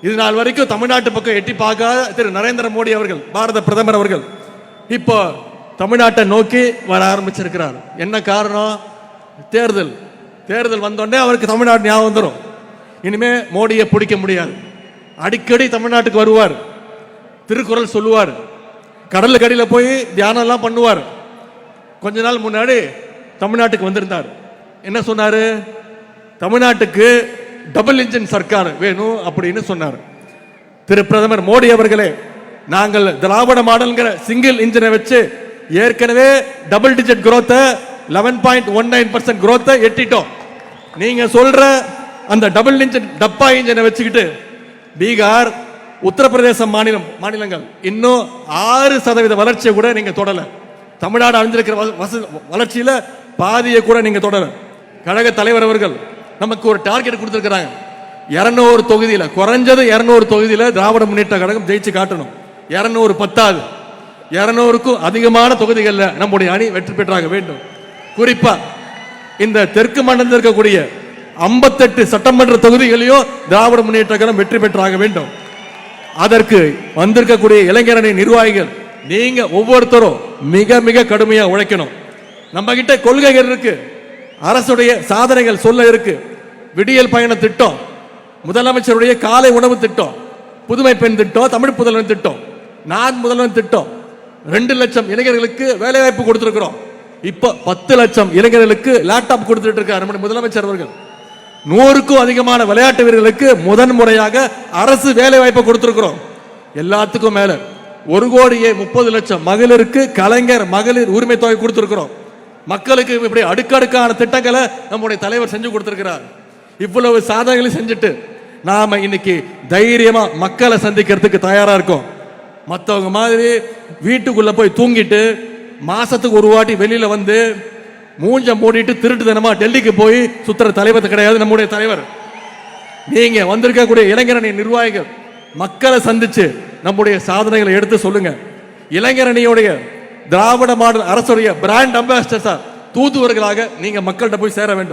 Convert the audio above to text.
இது நாள் வரைக்கும் தமிழ்நாட்டு பக்கம் எட்டி பார்க்காத திரு நரேந்திர மோடி அவர்கள், பாரத பிரதமர் அவர்கள் இப்போ தமிழ்நாட்டை நோக்கி வர ஆரம்பிச்சிருக்கிறார். என்ன காரணம்? தேர்தல் வந்தோடனே அவருக்கு தமிழ்நாடு ஞாபகம் வந்துடும். இனிமே மோடியை பிடிக்க முடியாது. அடிக்கடி தமிழ்நாட்டுக்கு வருவார், திருக்குறள் சொல்லுவார், கடலுக்கு அடியில் போய் தியானம் எல்லாம் பண்ணுவார். கொஞ்ச நாள் முன்னாடி தமிழ்நாட்டுக்கு வந்திருந்தார். என்ன சொன்னாரு? தமிழ்நாட்டுக்கு டபுள் இன்ஜின் சர்க்கார் வேணும் அப்படின்னு சொன்னார். திரு பிரதமர் மோடி அவர்களே, நாங்கள் திராவிட மாடல்ங்கிற சிங்கிள் இன்ஜினை வச்சு ஏற்கனவே டபுள் டிஜிட் growth 11.19% growth எட்டிட்டோம். நீங்க சொல்ற அந்த டபுள் இன்ஜின் டப்பா இன்ஜினை வச்சுக்கிட்டு பீகார், உத்தரப்பிரதேச மாநிலங்கள் இன்னும் 6% வளர்ச்சியை கூட நீங்க தொடல. தமிழ்நாடு அடைஞ்சிருக்கிற வளர்ச்சியில பாதியை கூட நீங்க தொடர. கழக தலைவர் அவர்கள் நமக்கு ஒரு டார்கெட் கொடுத்திருக்கிறாங்க. 200 தொகுதியில, குறைஞ்சது 200 தொகுதியில திராவிட முன்னேற்ற கழகம் ஜெயிச்சு காட்டணும். 200 பத்தாது, 200க்கும் அதிகமான தொகுதிகளில் நம்முடைய அணி வெற்றி பெற்றாக வேண்டும். குறிப்பா இந்த தெற்கு மண்டலத்தில் இருக்கக்கூடிய 58 சட்டமன்ற தொகுதிகளையும் திராவிட முன்னேற்ற கழகம் வெற்றி பெற்றாக வேண்டும். அதற்கு வந்திருக்கக்கூடிய இளைஞரணி நிர்வாகிகள் நீங்க ஒவ்வொருத்தரும் மிக மிக கடுமையா உழைக்கணும். நம்ம கிட்ட கொள்கைகள் இருக்கு, அரசுடைய சாதனைகள் சொல்ல இருக்கு. விடியல் பயண திட்டம், முதலமைச்சருடைய காலை உணவு திட்டம், புதுமை பெண் திட்டம், தமிழ் புதல்வன் திட்டம், நான் முதல்வன் திட்டம், 2 லட்சம் இளைஞர்களுக்கு வேலை வாய்ப்பு கொடுத்திருக்கிறோம். இப்ப 10 லட்சம் இளைஞர்களுக்கு லேப்டாப் கொடுத்துட்டு இருக்கார் நம்முடைய முதலமைச்சர் அவர்கள். 100க்கும் அதிகமான விளையாட்டு வீரர்களுக்கு முதன் முறையாக அரசு வேலை வாய்ப்பை கொடுத்திருக்கிறோம். எல்லாத்துக்கும் மேல 1,30,00,000 மகளிருக்கு கலைஞர் மகளிர் உரிமை தொகை கொடுத்திருக்கிறோம். மக்களுக்கு இப்படி அடுக்கடுக்கான திட்டங்களை நம்முடைய தலைவர் செஞ்சு கொடுத்திருக்கிறார். இவ்வளவு சாதனைகளை செஞ்சுட்டு நாம இன்னைக்கு தைரியமா மக்களை சந்திக்கிறதுக்கு தயாரா இருக்கோம். மற்றவங்க மாதிரி வீட்டுக்குள்ள போய் தூங்கிட்டு மாசத்துக்கு ஒரு வாட்டி வெளியில வந்து மூஞ்ச மூடிட்டு திருட்டு தினமா டெல்லிக்கு போய் சுத்துற தலைவர் கிடையாது நம்முடைய தலைவர். நீங்க வந்திருக்கக்கூடிய இளைஞரணி நிர்வாகிகள் மக்களை சந்திச்சு நம்முடைய சாதனைகளை எடுத்து சொல்லுங்க. இளைஞரணியுடைய திராவிட மாடல் அரசுடைய பிராண்ட் அம்பாசிடர் தூதுவர்களாக நீங்க மக்கள்கிட்ட போய் சேர வேண்டும்.